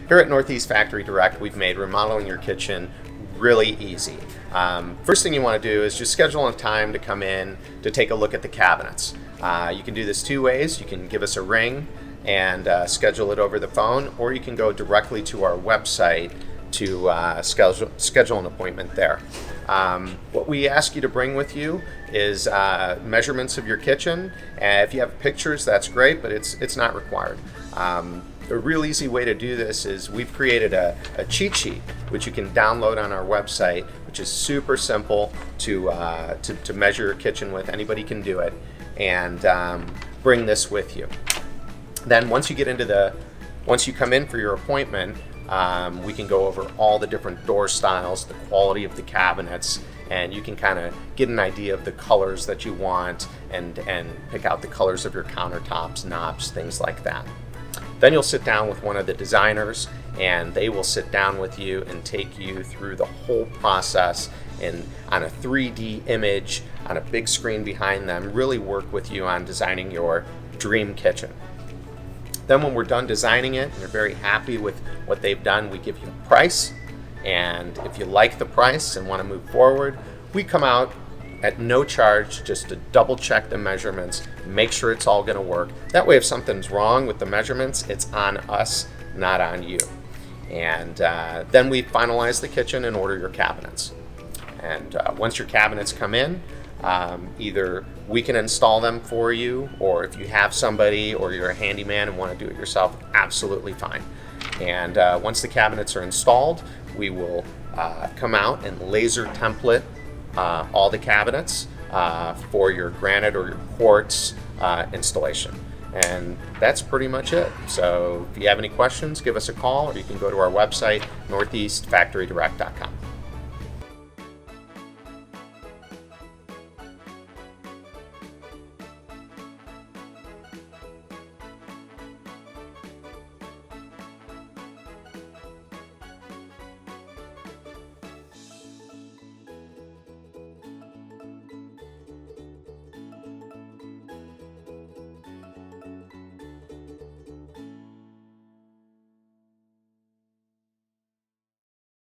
Here at Northeast Factory Direct, we've made remodeling your kitchen really easy. First thing you want to do is just schedule a time to come in to take a look at the cabinets. You can do this two ways. You can give us a ring and schedule it over the phone, or you can go directly to our website to schedule an appointment there. What we ask you to bring with you is measurements of your kitchen. If you have pictures, that's great, but it's not required. A real easy way to do this is we've created a cheat sheet which you can download on our website, which is super simple to measure your kitchen with. Anybody can do it, and bring this with you. Then once you come in for your appointment, we can go over all the different door styles, the quality of the cabinets, and you can kind of get an idea of the colors that you want and pick out the colors of your countertops, knobs, things like that. Then you'll sit down with one of the designers, and they will sit down with you and take you through the whole process on a 3D image, on a big screen behind them, really work with you on designing your dream kitchen. Then when we're done designing it and you're very happy with what they've done, we give you a price. And if you like the price and want to move forward, we come out at no charge just to double check the measurements, make sure it's all going to work. That way if something's wrong with the measurements, it's on us, not on you. And then we finalize the kitchen and order your cabinets. And once your cabinets come in, either we can install them for you, or if you have somebody or you're a handyman and want to do it yourself, absolutely fine. And once the cabinets are installed, we will come out and laser template all the cabinets for your granite or your quartz installation. And that's pretty much it. So if you have any questions, give us a call, or you can go to our website, northeastfactorydirect.com.